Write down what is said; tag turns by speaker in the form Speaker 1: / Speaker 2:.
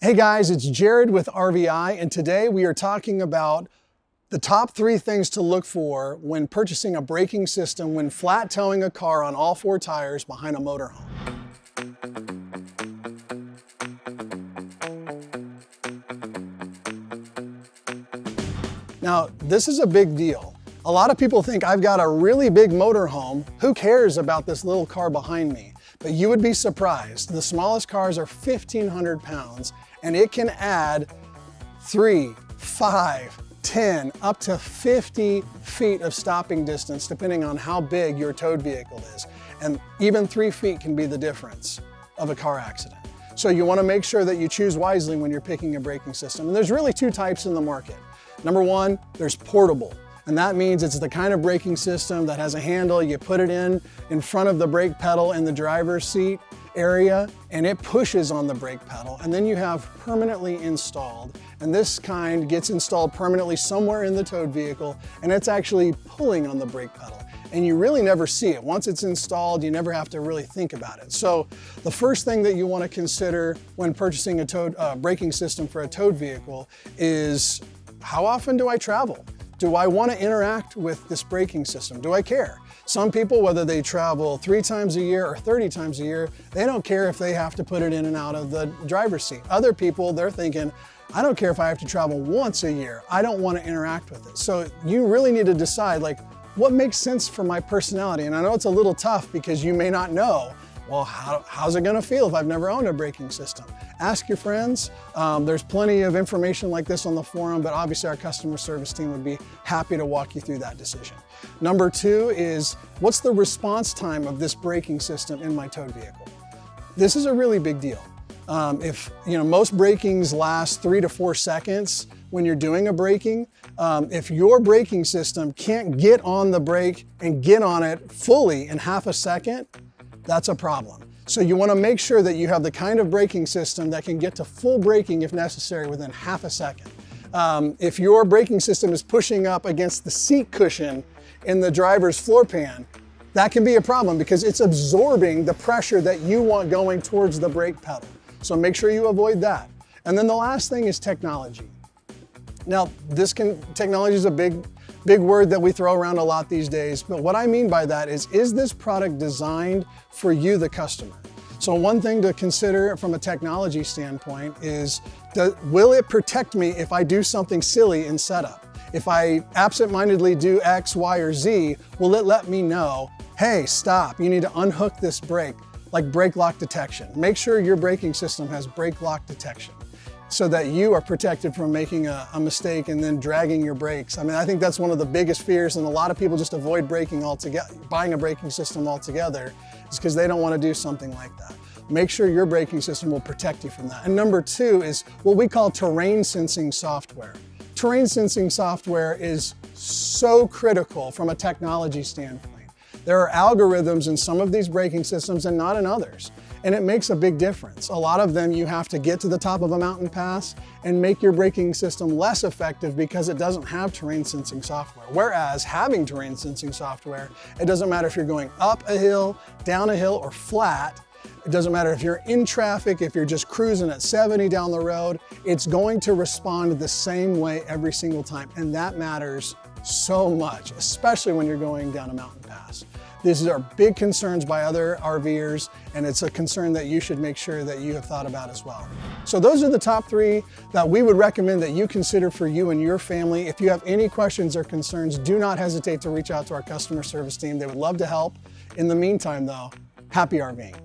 Speaker 1: Hey guys, it's Jerad with RVI, and today we are talking about the top 3 things to look for when purchasing a braking system when flat towing a car on all 4 tires behind a motorhome. Now, this is a big deal. A lot of people think I've got a really big motorhome. Who cares about this little car behind me? But you would be surprised. The smallest cars are 1,500 pounds, and it can add 3, 5, 10, up to 50 feet of stopping distance, depending on how big your towed vehicle is. And even 3 feet can be the difference of a car accident. So you want to make sure that you choose wisely when you're picking a braking system. And there's really 2 types in the market. Number 1, there's portable. And that means it's the kind of braking system that has a handle. You put it in front of the brake pedal in the driver's seat area, and it pushes on the brake pedal. And then you have permanently installed. And this kind gets installed permanently somewhere in the towed vehicle, and it's actually pulling on the brake pedal. And you really never see it. Once it's installed, you never have to really think about it. So the first thing that you want to consider when purchasing a braking system for a towed vehicle is, how often do I travel? Do I want to interact with this braking system? Do I care? Some people, whether they travel 3 times a year or 30 times a year, they don't care if they have to put it in and out of the driver's seat. Other people, they're thinking, I don't care if I have to travel once a year. I don't want to interact with it. So you really need to decide, like, what makes sense for my personality? And I know it's a little tough because you may not know, well, how's it gonna feel if I've never owned a braking system? Ask your friends. There's plenty of information like this on the forum, but obviously our customer service team would be happy to walk you through that decision. Number 2 is, what's the response time of this braking system in my towed vehicle? This is a really big deal. Most brakings last 3 to 4 seconds when you're doing a braking. If your braking system can't get on the brake and get on it fully in half a second, that's a problem. So you want to make sure that you have the kind of braking system that can get to full braking if necessary within half a second. If your braking system is pushing up against the seat cushion in the driver's floor pan, that can be a problem because it's absorbing the pressure that you want going towards the brake pedal. So make sure you avoid that. And then the last thing is technology. Now, technology is a big word that we throw around a lot these days, but what I mean by that is this product designed for you, the customer? So one thing to consider from a technology standpoint is, will it protect me if I do something silly in setup? If I absentmindedly do X, Y, or Z, will it let me know, hey, stop, you need to unhook this brake, like brake lock detection. Make sure your braking system has brake lock detection, so that you are protected from making a mistake and then dragging your brakes. I mean, I think that's one of the biggest fears, and a lot of people just avoid braking altogether, buying a braking system altogether, is because they don't want to do something like that. Make sure your braking system will protect you from that. And number 2 is what we call terrain sensing software. Terrain sensing software is so critical from a technology standpoint. There are algorithms in some of these braking systems and not in others. And it makes a big difference. A lot of them you have to get to the top of a mountain pass and make your braking system less effective because it doesn't have terrain sensing software. Whereas having terrain sensing software, it doesn't matter if you're going up a hill, down a hill, or flat. It doesn't matter if you're in traffic, if you're just cruising at 70 down the road, it's going to respond the same way every single time. And that matters so much, especially when you're going down a mountain pass. These are big concerns by other RVers, and it's a concern that you should make sure that you have thought about as well. So those are the top 3 that we would recommend that you consider for you and your family. If you have any questions or concerns, do not hesitate to reach out to our customer service team. They would love to help. In the meantime though, happy RVing.